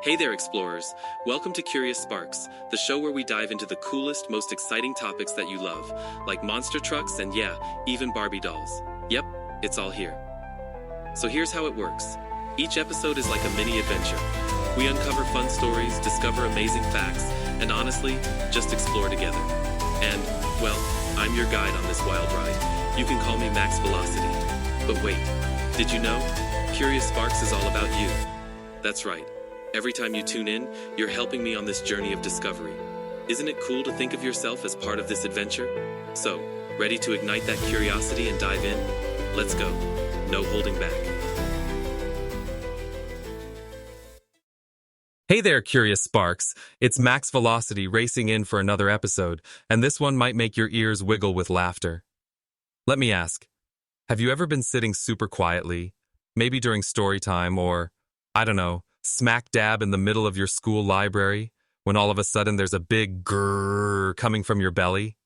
Hey there, explorers. Welcome to Curious Sparks, the show where we dive into the coolest, most exciting topics that you love, like monster trucks and yeah, even Barbie dolls. Yep, it's all here. So here's how it works. Each episode is like a mini adventure. We uncover fun stories, discover amazing facts, and honestly, just explore together. And, well, I'm your guide on this wild ride. You can call me Max Velocity. But wait, did you know? Curious Sparks is all about you. That's right. Every time you tune in, you're helping me on this journey of discovery. Isn't it cool to think of yourself as part of this adventure? So, ready to ignite that curiosity and dive in? Let's go. No holding back. Hey there, Curious Sparks. It's Max Velocity racing in for another episode, and this one might make your ears wiggle with laughter. Let me ask, have you ever been sitting super quietly, maybe during story time or, I don't know, smack dab in the middle of your school library, when all of a sudden there's a big grrr coming from your belly?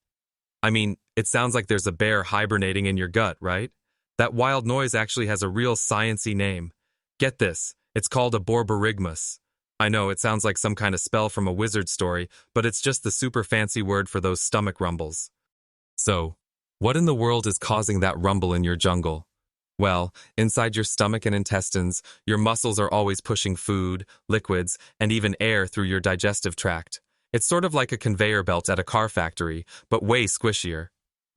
I mean, it sounds like there's a bear hibernating in your gut, right? That wild noise actually has a real science-y name. Get this, it's called a borborygmus. I know, it sounds like some kind of spell from a wizard story, but it's just the super fancy word for those stomach rumbles. So, what in the world is causing that rumble in your jungle? Well, inside your stomach and intestines, your muscles are always pushing food, liquids, and even air through your digestive tract. It's sort of like a conveyor belt at a car factory, but way squishier.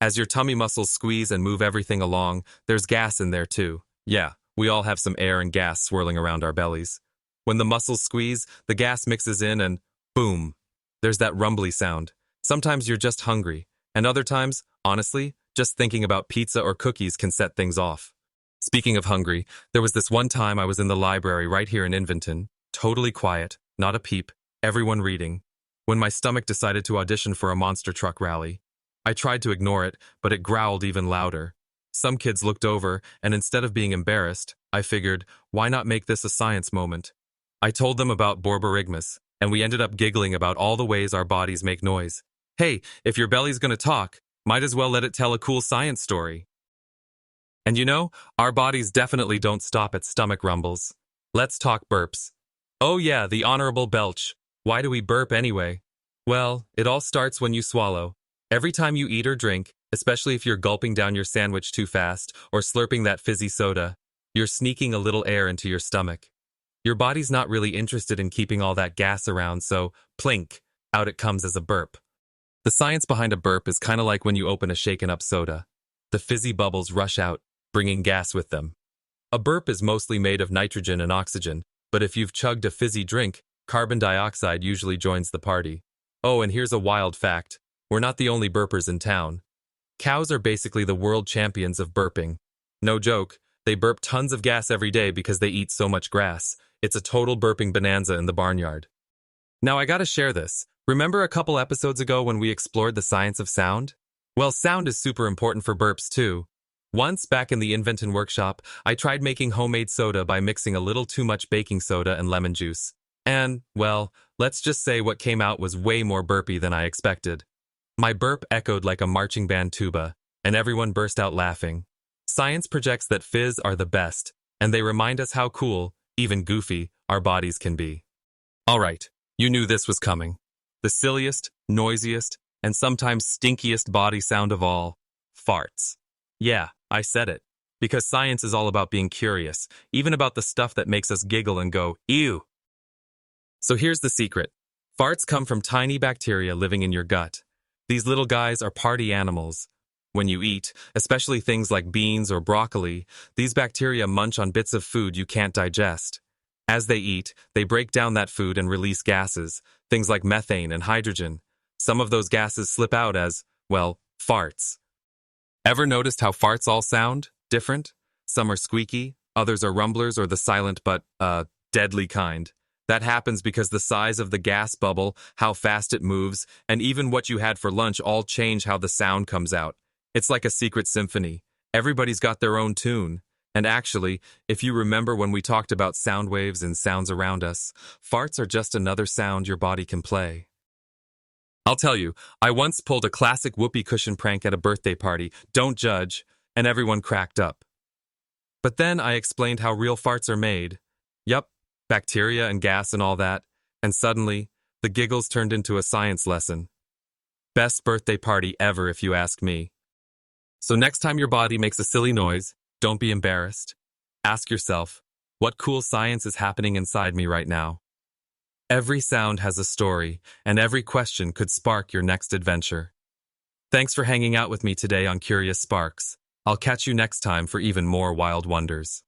As your tummy muscles squeeze and move everything along, there's gas in there too. Yeah, we all have some air and gas swirling around our bellies. When the muscles squeeze, the gas mixes in and boom, there's that rumbly sound. Sometimes you're just hungry, and other times, honestly, just thinking about pizza or cookies can set things off. Speaking of hungry, there was this one time I was in the library right here in Inventon, totally quiet, not a peep, everyone reading, when my stomach decided to audition for a monster truck rally. I tried to ignore it, but it growled even louder. Some kids looked over, and instead of being embarrassed, I figured, why not make this a science moment? I told them about borborygmus, and we ended up giggling about all the ways our bodies make noise. Hey, if your belly's gonna talk, might as well let it tell a cool science story. And you know, our bodies definitely don't stop at stomach rumbles. Let's talk burps. Oh yeah, the honorable belch. Why do we burp anyway? Well, it all starts when you swallow. Every time you eat or drink, especially if you're gulping down your sandwich too fast or slurping that fizzy soda, you're sneaking a little air into your stomach. Your body's not really interested in keeping all that gas around, so plink, out it comes as a burp. The science behind a burp is kind of like when you open a shaken up soda. The fizzy bubbles rush out, bringing gas with them. A burp is mostly made of nitrogen and oxygen, but if you've chugged a fizzy drink, carbon dioxide usually joins the party. Oh, and here's a wild fact. We're not the only burpers in town. Cows are basically the world champions of burping. No joke, they burp tons of gas every day because they eat so much grass. It's a total burping bonanza in the barnyard. Now I gotta share this. Remember a couple episodes ago when we explored the science of sound? Well, sound is super important for burps too. Once, back in the Inventon workshop, I tried making homemade soda by mixing a little too much baking soda and lemon juice. And, well, let's just say what came out was way more burpy than I expected. My burp echoed like a marching band tuba, and everyone burst out laughing. Science projects that fizz are the best, and they remind us how cool, even goofy, our bodies can be. Alright, you knew this was coming. The silliest, noisiest, and sometimes stinkiest body sound of all, farts. Yeah, I said it. Because science is all about being curious, even about the stuff that makes us giggle and go, ew. So here's the secret. Farts come from tiny bacteria living in your gut. These little guys are party animals. When you eat, especially things like beans or broccoli, these bacteria munch on bits of food you can't digest. As they eat, they break down that food and release gases, things like methane and hydrogen. Some of those gases slip out as, well, farts. Ever noticed how farts all sound different? Some are squeaky, others are rumblers or the silent but, deadly kind. That happens because the size of the gas bubble, how fast it moves, and even what you had for lunch all change how the sound comes out. It's like a secret symphony. Everybody's got their own tune. And actually, if you remember when we talked about sound waves and sounds around us, farts are just another sound your body can play. I'll tell you, I once pulled a classic whoopee cushion prank at a birthday party, don't judge, and everyone cracked up. But then I explained how real farts are made. Yup, bacteria and gas and all that, and suddenly, the giggles turned into a science lesson. Best birthday party ever if you ask me. So next time your body makes a silly noise, don't be embarrassed. Ask yourself, what cool science is happening inside me right now? Every sound has a story, and every question could spark your next adventure. Thanks for hanging out with me today on Curious Sparks. I'll catch you next time for even more wild wonders.